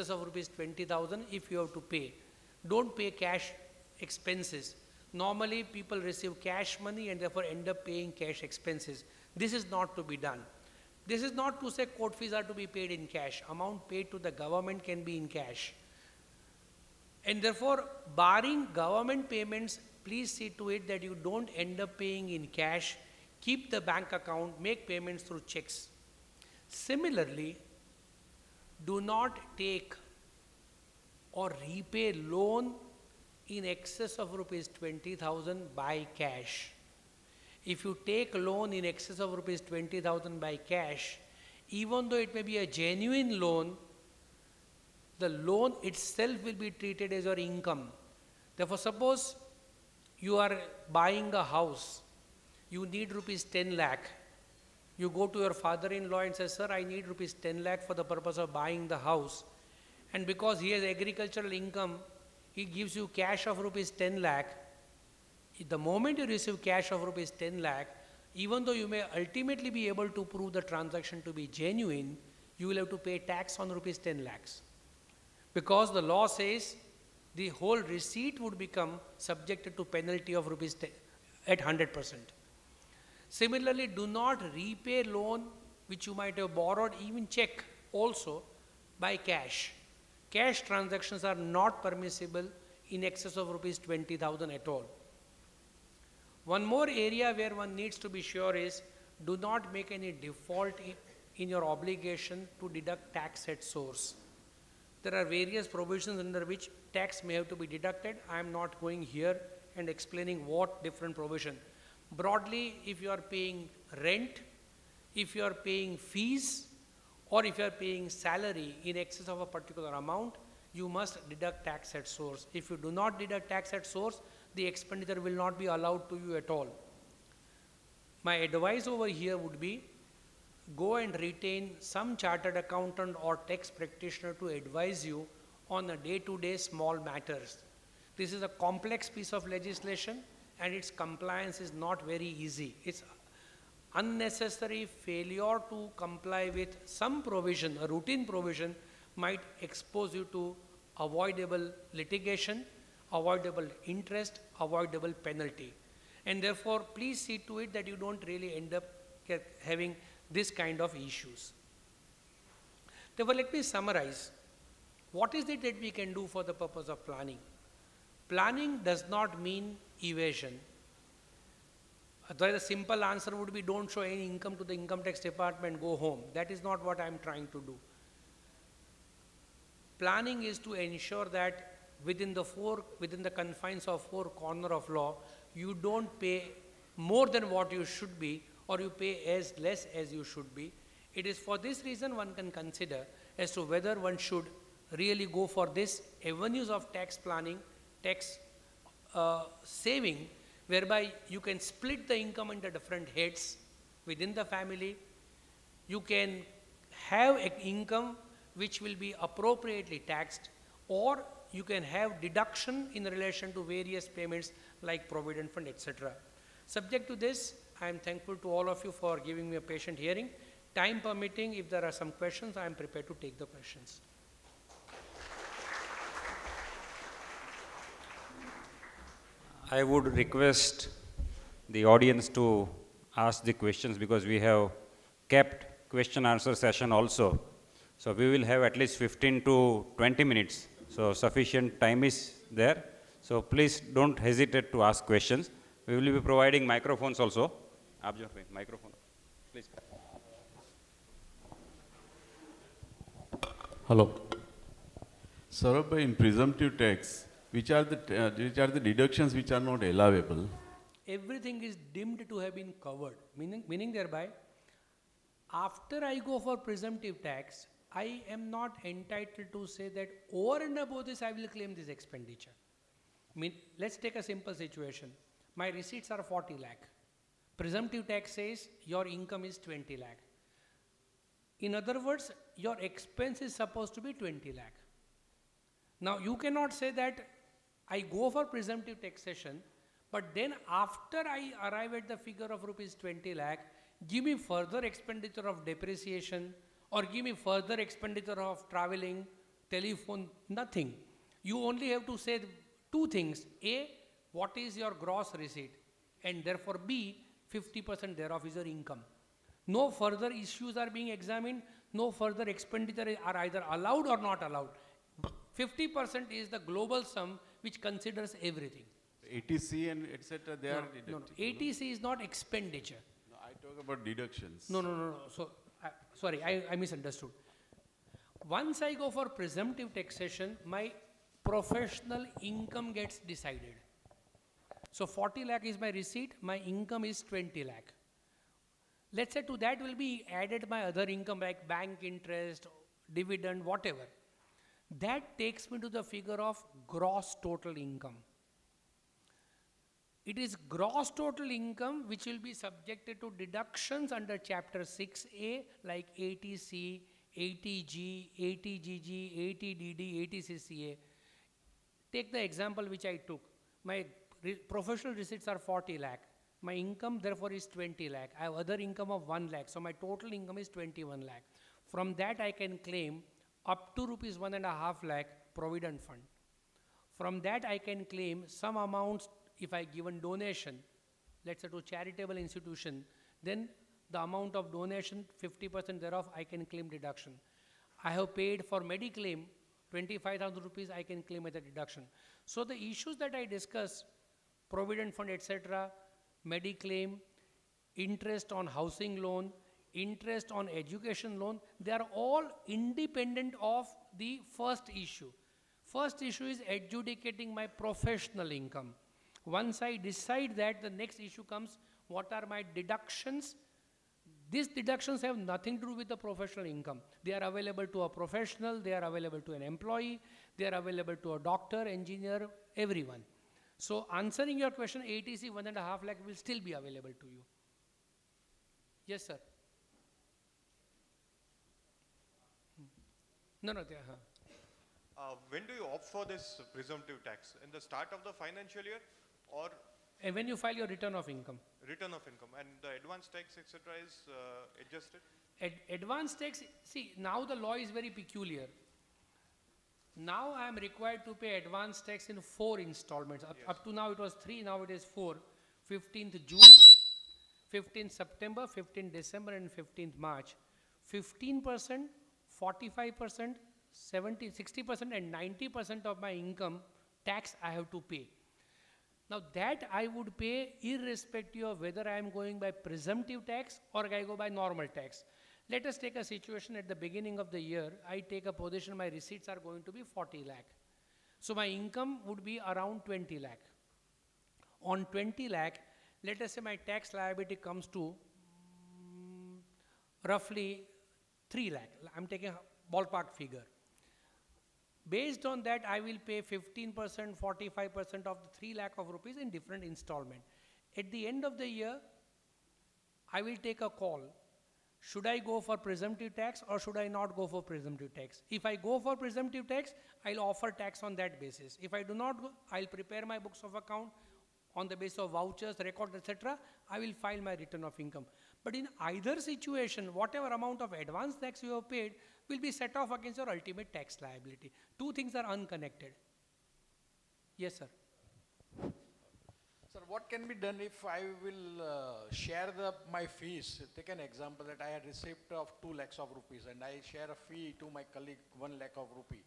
of rupees 20,000 if you have to pay. Don't pay cash expenses. Normally people receive cash money and therefore end up paying cash expenses. This is not to be done. This is not to say court fees are to be paid in cash. Amount paid to the government can be in cash. And therefore, barring government payments, please see to it that you don't end up paying in cash. Keep the bank account, make payments through checks. Similarly, do not take or repay loan in excess of rupees 20,000 by cash. If you take loan in excess of rupees 20,000 by cash, even though it may be a genuine loan, the loan itself will be treated as your income. Therefore, suppose you are buying a house, you need rupees 10 lakh. You go to your father-in-law and say, sir, I need rupees 10 lakh for the purpose of buying the house. And because he has agricultural income, he gives you cash of rupees 10 lakh. The moment you receive cash of rupees 10 lakh, even though you may ultimately be able to prove the transaction to be genuine, you will have to pay tax on rupees 10 lakhs. Because the law says the whole receipt would become subjected to penalty of rupees 10 at 100%. Similarly, do not repay loan which you might have borrowed, even check also, by cash. Cash transactions are not permissible in excess of rupees 20,000 at all. One more area where one needs to be sure is, do not make any default in your obligation to deduct tax at source. There are various provisions under which tax may have to be deducted. I am not going here and explaining what different provision. Broadly, if you are paying rent, if you are paying fees, or if you are paying salary in excess of a particular amount, you must deduct tax at source. If you do not deduct tax at source, the expenditure will not be allowed to you at all. My advice over here would be, go and retain some chartered accountant or tax practitioner to advise you on a day-to-day small matters. This is a complex piece of legislation and its compliance is not very easy. It's unnecessary failure to comply with some provision, a routine provision, might expose you to avoidable litigation, avoidable interest, avoidable penalty. And therefore, please see to it that you don't really end up having this kind of issues. Therefore, let me summarize. What is it that we can do for the purpose of planning? Planning does not mean evasion. Otherwise, the simple answer would be, don't show any income to the income tax department, go home. That is not what I am trying to do. Planning is to ensure that within the confines of four corners of law, you don't pay more than what you should be, or you pay as less as you should be. It is for this reason one can consider as to whether one should really go for this avenues of tax planning, tax saving, whereby you can split the income into different heads within the family. You can have an income which will be appropriately taxed, or you can have deduction in relation to various payments like provident fund, etc. Subject to this, I am thankful to all of you for giving me a patient hearing. Time permitting, if there are some questions, I am prepared to take the questions. I would request the audience to ask the questions, because we have kept question answer session also. So we will have at least 15 to 20 minutes. So sufficient time is there. So please don't hesitate to ask questions. We will be providing microphones also. Microphone, please. Hello. Saurabh, in presumptive tax, which are the deductions which are not allowable? Everything is deemed to have been covered, meaning thereby, after I go for presumptive tax, I am not entitled to say that over and above this I will claim this expenditure. Let's take a simple situation. My receipts are 40 lakh. Presumptive tax says your income is 20 lakh. In other words, your expense is supposed to be 20 lakh. Now you cannot say that I go for presumptive taxation, but then after I arrive at the figure of rupees 20 lakh, give me further expenditure of depreciation, or give me further expenditure of traveling telephone, nothing. You only have to say two things. A, what is your gross receipt? And therefore B, 50% thereof is your income. No further issues are being examined, no further expenditure are either allowed or not allowed. 50% is the global sum which considers everything. ATC and etc. they are deducted. No. ATC is not expenditure. No, I talk about deductions. No. So, sorry, I misunderstood. Once I go for presumptive taxation, my professional income gets decided. So 40 lakh is my receipt, my income is 20 lakh. Let's say to that will be added my other income like bank interest, dividend, whatever. That takes me to the figure of gross total income. It is gross total income which will be subjected to deductions under chapter 6A like ATC, ATG, ATGG, ATDD, ATCCA. Take the example which I took. My professional receipts are 40 lakh. My income therefore is 20 lakh. I have other income of 1 lakh. So my total income is 21 lakh. From that I can claim up to rupees 1.5 lakh provident fund. From that I can claim some amounts if I given donation, let's say to charitable institution, then the amount of donation, 50% thereof I can claim deduction. I have paid for Mediclaim, 25,000 rupees I can claim as a deduction. So the issues that I discussed, provident fund, etc., Mediclaim, interest on housing loan, interest on education loan, they are all independent of the first issue. First issue is adjudicating my professional income. Once I decide that, the next issue comes, what are my deductions? These deductions have nothing to do with the professional income. They are available to a professional, they are available to an employee, they are available to a doctor, engineer, everyone. So answering your question, ATC 1.5 lakh will still be available to you. Yes, sir. No. When do you opt for this presumptive tax? In the start of the financial year or? And when you file your return of income. Return of income. And the advance tax, etc. is adjusted? Advance tax, see, now the law is very peculiar. Now I am required to pay advance tax in 4 installments. Up to now it was 3, now it is 4. 15th June, 15th September, 15th December and 15th March. 15%, 45%, 70, 60% and 90% of my income tax I have to pay. Now that I would pay irrespective of whether I am going by presumptive tax or I go by normal tax. Let us take a situation at the beginning of the year. I take a position, my receipts are going to be 40 lakh. So my income would be around 20 lakh. On 20 lakh, let us say my tax liability comes to roughly 3 lakh. I'm taking a ballpark figure. Based on that, I will pay 15%, 45% of the 3 lakh of rupees in different installment. At the end of the year, I will take a call. Should I go for presumptive tax or should I not go for presumptive tax? If I go for presumptive tax, I'll offer tax on that basis. If I do not go, I'll prepare my books of account on the basis of vouchers, records, etc. I will file my return of income. But in either situation, whatever amount of advance tax you have paid will be set off against your ultimate tax liability. Two things are unconnected. Yes, sir. Sir, what can be done if I will share my fees? Take an example that I had received of 2 lakhs of rupees and I share a fee to my colleague 1 lakh of rupee.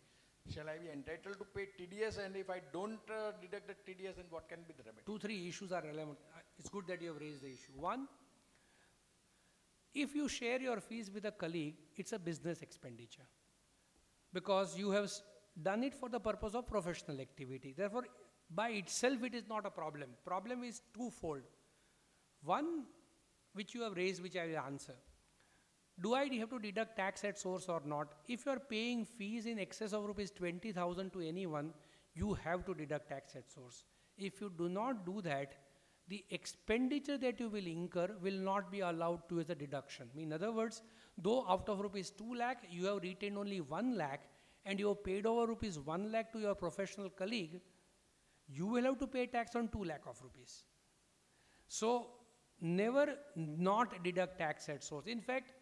Shall I be entitled to pay TDS, and if I don't deduct the TDS, then what can be the remedy? 2-3 issues are relevant. It's good that you have raised the issue. One, if you share your fees with a colleague, it's a business expenditure because you have done it for the purpose of professional activity. Therefore, by itself, it is not a problem. Problem is twofold. One, which you have raised, which I will answer. Do I have to deduct tax at source or not? If you are paying fees in excess of rupees 20,000 to anyone, you have to deduct tax at source. If you do not do that, the expenditure that you will incur will not be allowed to as a deduction. In other words, though out of rupees 2 lakh, you have retained only 1 lakh and you have paid over rupees 1 lakh to your professional colleague, you will have to pay tax on 2 lakh of rupees. So never not deduct tax at source. In fact,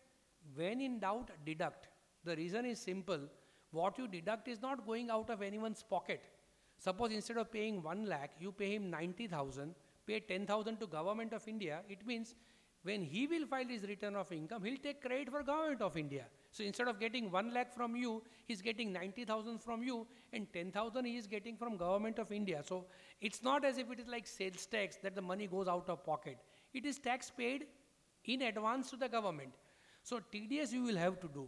when in doubt, deduct. The reason is simple. What you deduct is not going out of anyone's pocket. Suppose instead of paying 1 lakh, you pay him 90,000, pay 10,000 to Government of India. It means when he will file his return of income, he'll take credit for Government of India. So instead of getting 1 lakh from you, he's getting 90,000 from you, and 10,000 he is getting from Government of India. So it's not as if it is like sales tax that the money goes out of pocket. It is tax paid in advance to the government. So TDS you will have to do.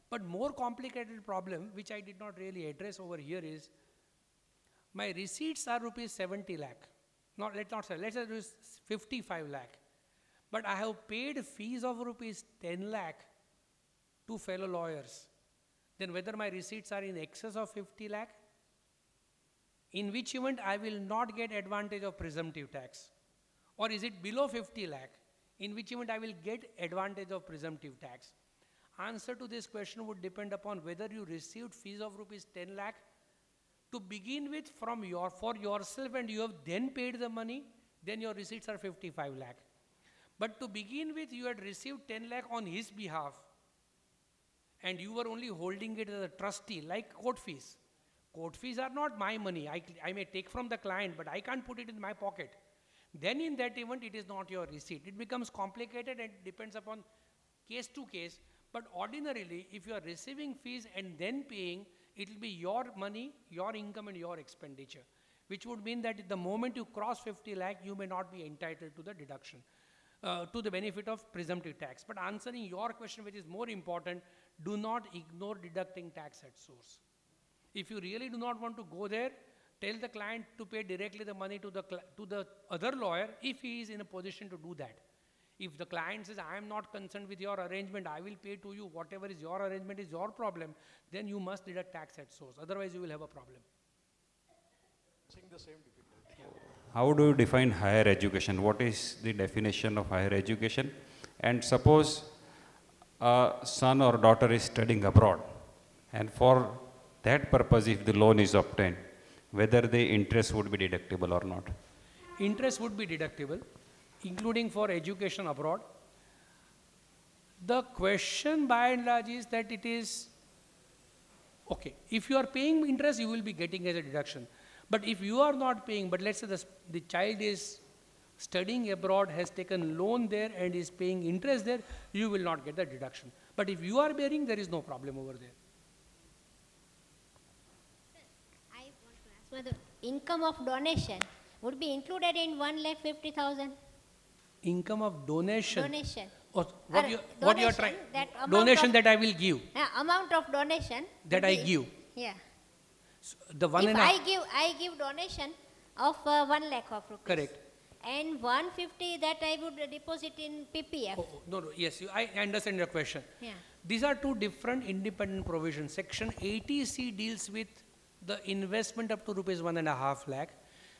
But more complicated problem, which I did not really address over here, is my receipts are rupees 70 lakh. Let's not say, let's say it is 55 lakh. But I have paid fees of rupees 10 lakh to fellow lawyers. Then whether my receipts are in excess of 50 lakh, in which event I will not get advantage of presumptive tax. Or is it below 50 lakh, in which event I will get advantage of presumptive tax. Answer to this question would depend upon whether you received fees of rupees 10 lakh to begin with for yourself, and you have then paid the money, then your receipts are 55 lakh. But to begin with, you had received 10 lakh on his behalf, and you were only holding it as a trustee, like court fees. Court fees are not my money. I may take from the client, but I can't put it in my pocket. Then in that event, it is not your receipt. It becomes complicated and depends upon case to case. But ordinarily, if you are receiving fees and then paying, it will be your money, your income and your expenditure, which would mean that the moment you cross 50 lakh, you may not be entitled to the deduction, to the benefit of presumptive tax. But answering your question, which is more important, do not ignore deducting tax at source. If you really do not want to go there, tell the client to pay directly the money to the other lawyer if he is in a position to do that. If the client says, I am not concerned with your arrangement, I will pay to you, whatever is your arrangement is your problem, then you must deduct tax at source. Otherwise, you will have a problem. Seeing the same difficulty. How do you define higher education? What is the definition of higher education? And suppose a son or daughter is studying abroad, and for that purpose, if the loan is obtained, whether the interest would be deductible or not? Interest would be deductible, including for education abroad. The question by and large is that it is, okay, if you are paying interest, you will be getting as a deduction. But if you are not paying, but let's say the child is studying abroad, has taken loan there and is paying interest there, you will not get the deduction. But if you are bearing, there is no problem over there. I want to ask whether income of donation would be included in 1,50,000? Income of donation. Donation. Or what you are trying? Donation that I will give. Amount of donation. That I give. Yeah. So the one if and I give donation of 1 lakh of rupees. Correct. And 150 that I would deposit in PPF. No, yes, I understand your question. Yeah. These are two different independent provisions. Section 80C deals with the investment up to rupees 1.5 lakh.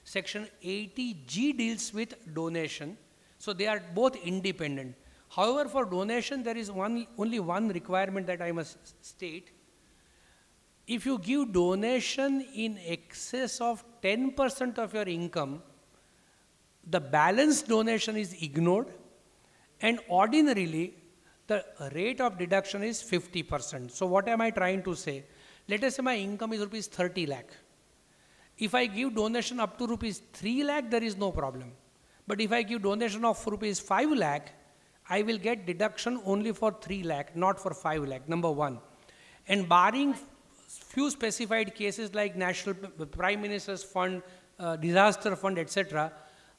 Section 80G deals with donation. So they are both independent. However, for donation, there is only one requirement that I must state. If you give donation in excess of 10% of your income, the balance donation is ignored, and ordinarily the rate of deduction is 50%. So what am I trying to say? Let us say my income is rupees 30 lakh. If I give donation up to rupees 3 lakh, there is no problem. But if I give donation of rupees 5 lakh, I will get deduction only for 3 lakh, not for 5 lakh, number one. And barring few specified cases like National Prime Minister's Fund, Disaster Fund, etc.,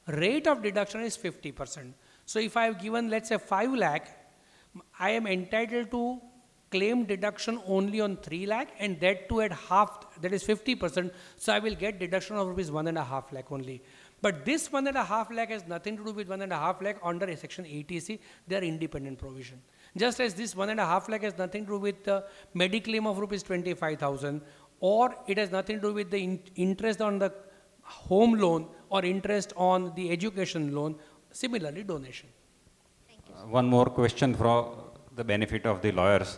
rate of deduction is 50%. So if I have given, let's say 5 lakh, I am entitled to claim deduction only on 3 lakh, and that too at half, that is 50%. So I will get deduction of rupees 1.5 lakh only. But this 1.5 lakh has nothing to do with 1.5 lakh under a section 80C. They are independent provision. Just as this 1.5 lakh has nothing to do with the mediclaim of rupees 25,000, or it has nothing to do with the interest on the home loan or interest on the education loan. Similarly, donation. Thank you. One more question for the benefit of the lawyers.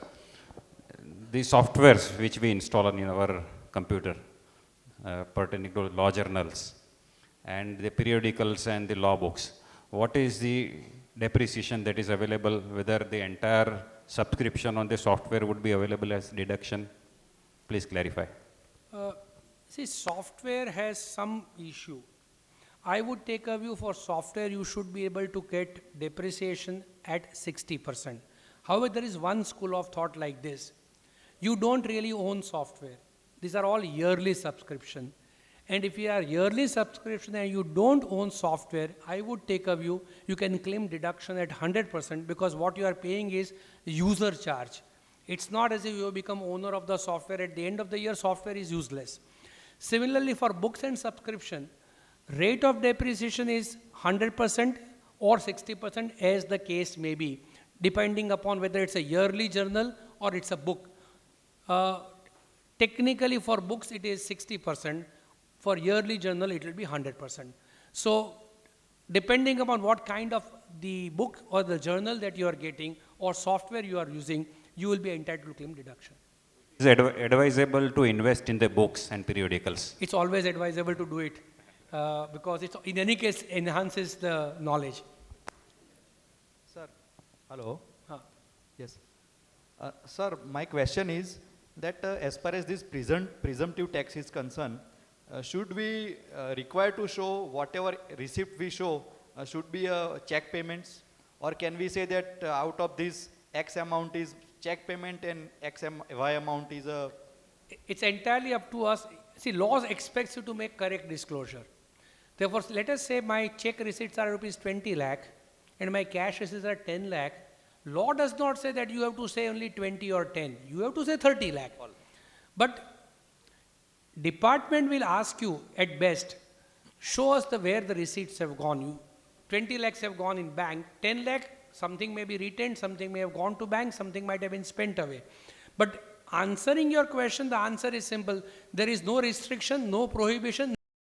The softwares which we install in our computer pertaining to law journals and the periodicals and the law books, what is the depreciation that is available, whether the entire subscription on the software would be available as deduction? please clarify. See, software has some issue. I would take a view for software, you should be able to get depreciation at 60%. However, there is one school of thought like this. You don't really own software. These are all yearly subscription. And if you are yearly subscription and you don't own software, I would take a view, you can claim deduction at 100% because what you are paying is user charge. It's not as if you become owner of the software. At the end of the year, software is useless. Similarly, for books and subscription, rate of depreciation is 100% or 60% as the case may be, depending upon whether it's a yearly journal or it's a book. Technically for books it is 60%, for yearly journal it will be 100%. So depending upon what kind of the book or the journal that you are getting or software you are using, you will be entitled to claim deduction. Is it advisable to invest in the books and periodicals? It's always advisable to do it because it in any case enhances the knowledge. Sir, hello. Huh. Yes. Sir, my question is that as far as this presumptive tax is concerned, should we require to show whatever receipt we show should be check payments, or can we say that out of this X amount is check payment and Y amount is a... It's entirely up to us. See, laws expects you to make correct disclosure. Therefore, let us say my check receipts are rupees 20 lakh and my cash receipts are 10 lakh. Law does not say that you have to say only 20 or 10. You have to say 30 lakh. But department will ask you at best, show us where the receipts have gone. 20 lakhs have gone in bank, 10 lakh, something may be retained, something may have gone to bank, something might have been spent away. But answering your question, the answer is simple. There is no restriction, no prohibition.